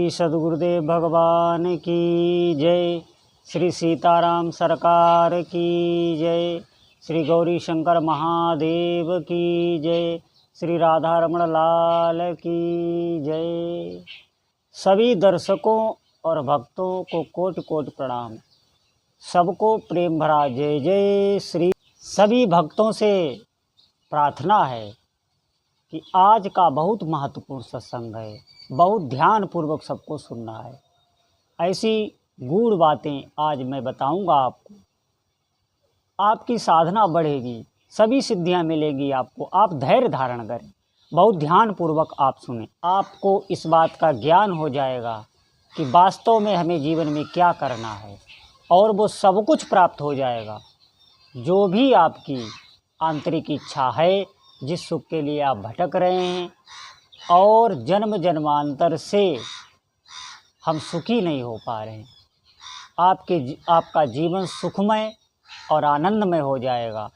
श्री सद्गुरुदेव भगवान की जय। श्री सीताराम सरकार की जय। श्री गौरी शंकर महादेव की जय। श्री राधा रमण लाल की जय। सभी दर्शकों और भक्तों को कोटि कोटि प्रणाम। सबको प्रेम भरा जय जय श्री। सभी भक्तों से प्रार्थना है कि आज का बहुत महत्वपूर्ण सत्संग है, बहुत ध्यान पूर्वक सबको सुनना है। ऐसी गूढ़ बातें आज मैं बताऊंगा आपको। आपकी साधना बढ़ेगी, सभी सिद्धियां मिलेंगी आपको। आप धैर्य धारण करें, बहुत ध्यान पूर्वक आप सुनें। आपको इस बात का ज्ञान हो जाएगा कि वास्तव में हमें जीवन में क्या करना है, और वो सब कुछ प्राप्त हो जाएगा जो भी आपकी आंतरिक इच्छा है, जिस सुख के लिए आप भटक रहे हैं और जन्म जन्मांतर से हम सुखी नहीं हो पा रहे हैं। आपका जीवन सुखमय और आनंदमय हो जाएगा।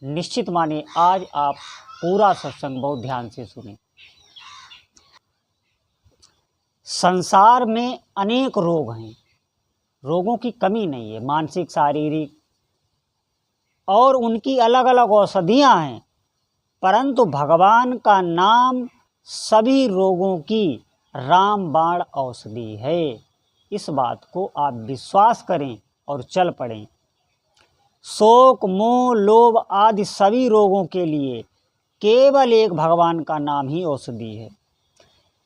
निश्चित मानिए, आज आप पूरा सत्संग बहुत ध्यान से सुनें। संसार में अनेक रोग हैं, रोगों की कमी नहीं है, मानसिक शारीरिक, और उनकी अलग अलग औषधियाँ हैं। परंतु भगवान का नाम सभी रोगों की रामबाण औषधि है। इस बात को आप विश्वास करें और चल पड़ें। शोक, मोह, लोभ आदि सभी रोगों के लिए केवल एक भगवान का नाम ही औषधि है।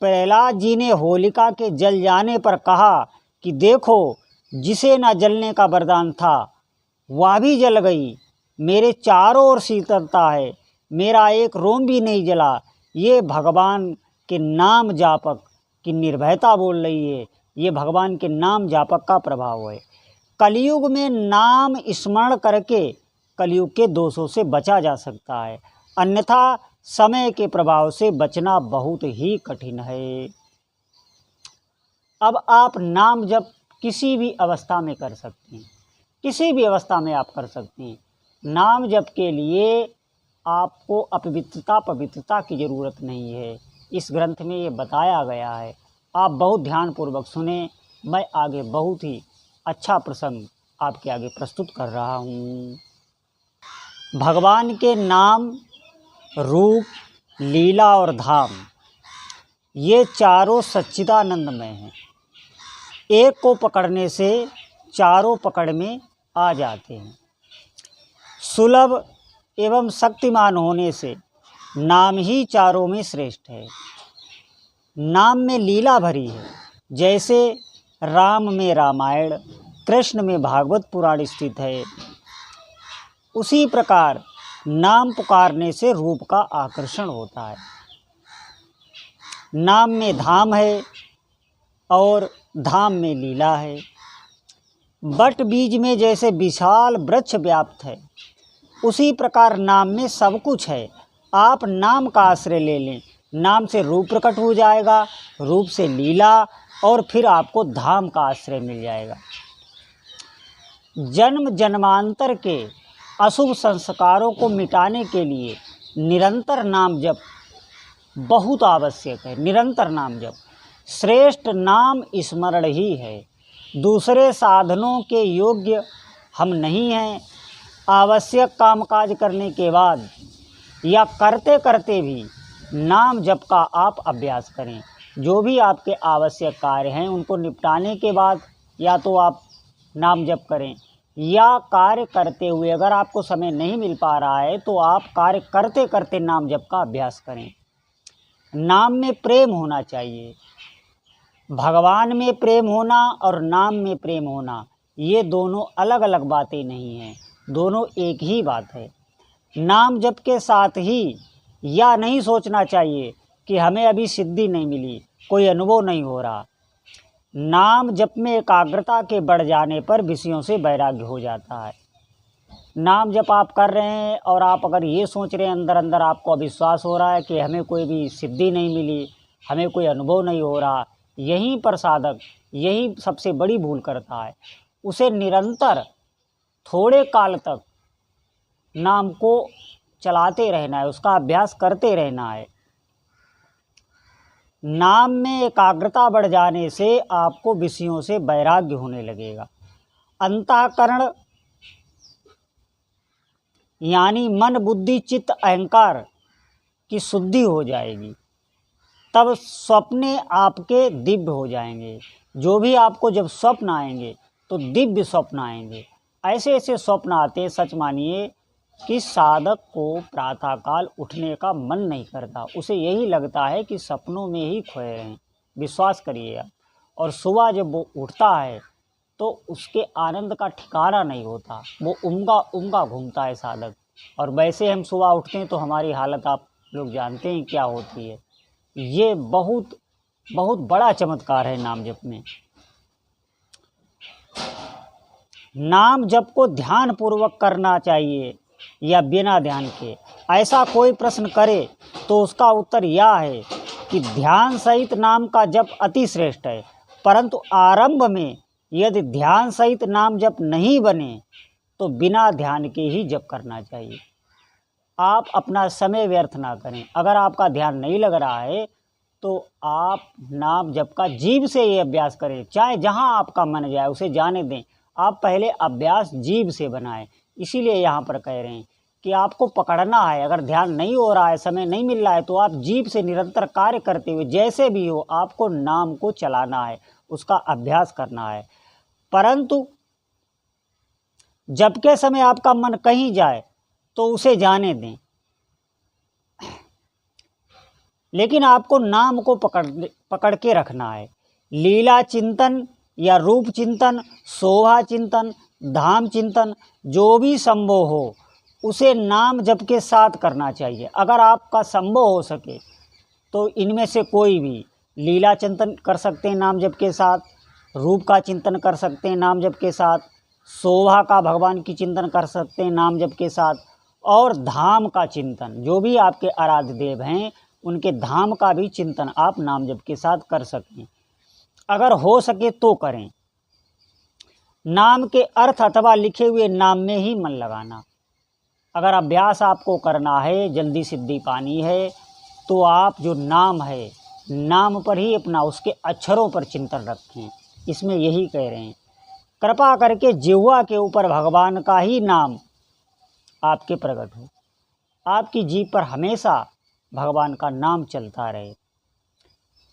प्रहलाद जी ने होलिका के जल जाने पर कहा कि देखो, जिसे न जलने का वरदान था वह भी जल गई। मेरे चारों ओर शीतलता है, मेरा एक रोम भी नहीं जला। ये भगवान के नाम जापक की निर्भयता बोल रही है। ये भगवान के नाम जापक का प्रभाव है। कलयुग में नाम स्मरण करके कलयुग के दोषों से बचा जा सकता है, अन्यथा समय के प्रभाव से बचना बहुत ही कठिन है। अब आप नाम जप किसी भी अवस्था में कर सकते हैं, किसी भी अवस्था में आप कर सकते हैं। नाम जप के लिए आपको अपवित्रता पवित्रता की ज़रूरत नहीं है। इस ग्रंथ में ये बताया गया है। आप बहुत ध्यानपूर्वक सुने। मैं आगे बहुत ही अच्छा प्रसंग आपके आगे प्रस्तुत कर रहा हूँ। भगवान के नाम, रूप, लीला और धाम, ये चारों सच्चिदानंदमय हैं। एक को पकड़ने से चारों पकड़ में आ जाते हैं। सुलभ एवं शक्तिमान होने से नाम ही चारों में श्रेष्ठ है। नाम में लीला भरी है। जैसे राम में रामायण, कृष्ण में भागवत पुराण स्थित है, उसी प्रकार नाम पुकारने से रूप का आकर्षण होता है। नाम में धाम है और धाम में लीला है। बट बीज में जैसे विशाल वृक्ष व्याप्त है, उसी प्रकार नाम में सब कुछ है। आप नाम का आश्रय ले लें, नाम से रूप प्रकट हो जाएगा, रूप से लीला, और फिर आपको धाम का आश्रय मिल जाएगा। जन्म जन्मांतर के अशुभ संस्कारों को मिटाने के लिए निरंतर नाम जप बहुत आवश्यक है। निरंतर नाम जप, श्रेष्ठ नाम स्मरण ही है। दूसरे साधनों के योग्य हम नहीं हैं। आवश्यक कामकाज करने के बाद या करते करते भी नाम जप का आप अभ्यास करें। जो भी आपके आवश्यक कार्य हैं उनको निपटाने के बाद या तो आप नाम जप करें, या कार्य करते हुए अगर आपको समय नहीं मिल पा रहा है तो आप कार्य करते करते नाम जप का अभ्यास करें। नाम में प्रेम होना चाहिए। भगवान में प्रेम होना और नाम में प्रेम होना, ये दोनों अलग अलग बातें नहीं हैं, दोनों एक ही बात है। नाम जप के साथ ही या नहीं सोचना चाहिए कि हमें अभी सिद्धि नहीं मिली, कोई अनुभव नहीं हो रहा। नाम जप में एकाग्रता के बढ़ जाने पर विषयों से वैराग्य हो जाता है। नाम जप आप कर रहे हैं और आप अगर ये सोच रहे हैं अंदर अंदर, आपको अविश्वास हो रहा है कि हमें कोई भी सिद्धि नहीं मिली, हमें कोई अनुभव नहीं हो रहा, यहीं पर साधक यही सबसे बड़ी भूल करता है। उसे निरंतर थोड़े काल तक नाम को चलाते रहना है, उसका अभ्यास करते रहना है। नाम में एकाग्रता बढ़ जाने से आपको विषयों से वैराग्य होने लगेगा। अंतःकरण यानी मन, बुद्धि, चित्त, अहंकार की शुद्धि हो जाएगी। तब स्वप्ने आपके दिव्य हो जाएंगे। जो भी आपको जब स्वप्न आएंगे तो दिव्य स्वप्न आएंगे। ऐसे ऐसे स्वप्न आते हैं, सच मानिए कि साधक को प्रातःकाल उठने का मन नहीं करता। उसे यही लगता है कि सपनों में ही खोए रहें। विश्वास करिए आप। और सुबह जब वो उठता है तो उसके आनंद का ठिकाना नहीं होता। वो उमगा उमगा घूमता है साधक। और वैसे हम सुबह उठते हैं तो हमारी हालत आप लोग जानते हैं क्या होती है। ये बहुत बहुत बड़ा चमत्कार है नाम जप में। नाम जप को ध्यान पूर्वक करना चाहिए या बिना ध्यान के, ऐसा कोई प्रश्न करे तो उसका उत्तर यह है कि ध्यान सहित नाम का जप अति श्रेष्ठ है। परंतु आरंभ में यदि ध्यान सहित नाम जप नहीं बने तो बिना ध्यान के ही जप करना चाहिए। आप अपना समय व्यर्थ ना करें। अगर आपका ध्यान नहीं लग रहा है तो आप नाम जप का जीभ से ये अभ्यास करें। चाहे जहाँ आपका मन जाए उसे जाने दें। आप पहले अभ्यास जीभ से बनाएं। इसीलिए यहाँ पर कह रहे हैं कि आपको पकड़ना है। अगर ध्यान नहीं हो रहा है, समय नहीं मिल रहा है, तो आप जीभ से निरंतर कार्य करते हुए जैसे भी हो आपको नाम को चलाना है, उसका अभ्यास करना है। परंतु जब के समय आपका मन कहीं जाए तो उसे जाने दें, लेकिन आपको नाम को पकड़ के रखना है। लीला चिंतन या रूप चिंतन, शोभा चिंतन, धाम चिंतन, जो भी संभव हो उसे नाम जप के साथ करना चाहिए। अगर आपका संभव हो सके तो इनमें से कोई भी लीला चिंतन कर सकते हैं नाम जप के साथ, रूप का चिंतन कर सकते हैं नाम जप के साथ, शोभा का भगवान की चिंतन कर सकते हैं नाम जप के साथ, और धाम का चिंतन, जो भी आपके आराध्य देव हैं उनके धाम का भी चिंतन आप नाम जप के साथ कर सकें। अगर हो सके तो करें। नाम के अर्थ अथवा लिखे हुए नाम में ही मन लगाना। अगर अभ्यास आपको करना है, जल्दी सिद्धि पानी है, तो आप जो नाम है नाम पर ही अपना, उसके अक्षरों पर चिंतन रखें। इसमें यही कह रहे हैं, कृपा करके जिह्वा के ऊपर भगवान का ही नाम आपके प्रकट हो। आपकी जीभ पर हमेशा भगवान का नाम चलता रहे।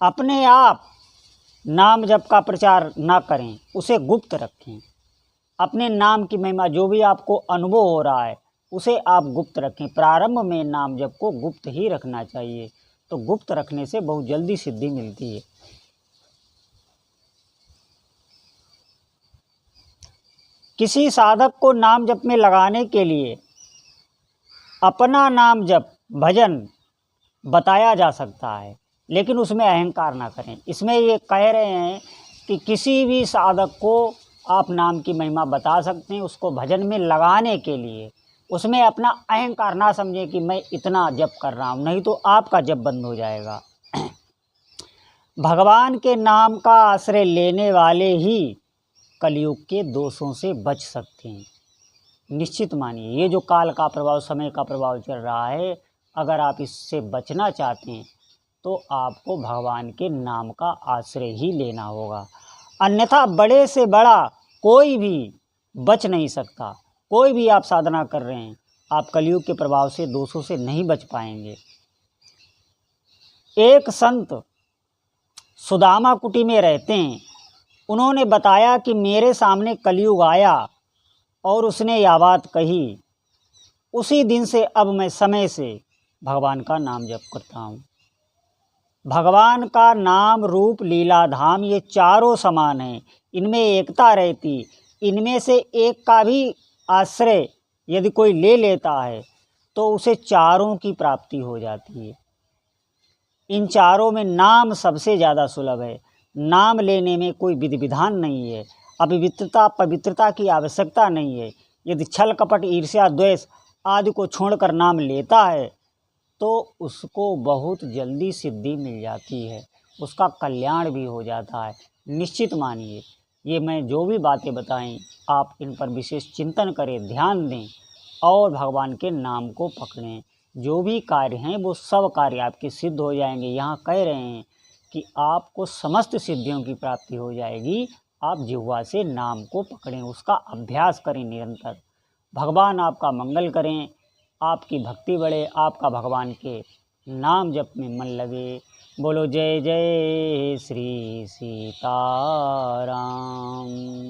अपने आप नाम जप का प्रचार ना करें, उसे गुप्त रखें। अपने नाम की महिमा, जो भी आपको अनुभव हो रहा है उसे आप गुप्त रखें। प्रारंभ में नाम जप को गुप्त ही रखना चाहिए, तो गुप्त रखने से बहुत जल्दी सिद्धि मिलती है। किसी साधक को नाम जप में लगाने के लिए अपना नाम जप भजन बताया जा सकता है, लेकिन उसमें अहंकार ना करें। इसमें ये कह रहे हैं कि किसी भी साधक को आप नाम की महिमा बता सकते हैं, उसको भजन में लगाने के लिए। उसमें अपना अहंकार ना समझें कि मैं इतना जप कर रहा हूँ, नहीं तो आपका जप बंद हो जाएगा। भगवान के नाम का आश्रय लेने वाले ही कलयुग के दोषों से बच सकते हैं। निश्चित मानिए, ये जो काल का प्रभाव, समय का प्रभाव चल रहा है, अगर आप इससे बचना चाहते हैं तो आपको भगवान के नाम का आश्रय ही लेना होगा। अन्यथा बड़े से बड़ा कोई भी बच नहीं सकता। कोई भी आप साधना कर रहे हैं, आप कलयुग के प्रभाव से, दोषों से नहीं बच पाएंगे। एक संत सुदामा कुटी में रहते हैं। उन्होंने बताया कि मेरे सामने कलयुग आया और उसने यह बात कही। उसी दिन से अब मैं समय से भगवान का नाम जप करता हूँ। भगवान का नाम, रूप, लीला, धाम, ये चारों समान हैं। इनमें एकता रहती। इनमें से एक का भी आश्रय यदि कोई ले लेता है तो उसे चारों की प्राप्ति हो जाती है। इन चारों में नाम सबसे ज़्यादा सुलभ है। नाम लेने में कोई विधि विधान नहीं है। अपवित्रता पवित्रता की आवश्यकता नहीं है। यदि छल कपट ईर्ष्या द्वेष आदि को छोड़कर नाम लेता है तो उसको बहुत जल्दी सिद्धि मिल जाती है, उसका कल्याण भी हो जाता है। निश्चित मानिए, ये मैं जो भी बातें बताएं आप इन पर विशेष चिंतन करें, ध्यान दें और भगवान के नाम को पकड़ें। जो भी कार्य हैं वो सब कार्य आपके सिद्ध हो जाएंगे। यहाँ कह रहे हैं कि आपको समस्त सिद्धियों की प्राप्ति हो जाएगी। आप जिह्वा से नाम को पकड़ें, उसका अभ्यास करें निरंतर। भगवान आपका मंगल करें, आपकी भक्ति बढ़े, आपका भगवान के नाम जप में मन लगे। बोलो जय जय श्री सीताराम।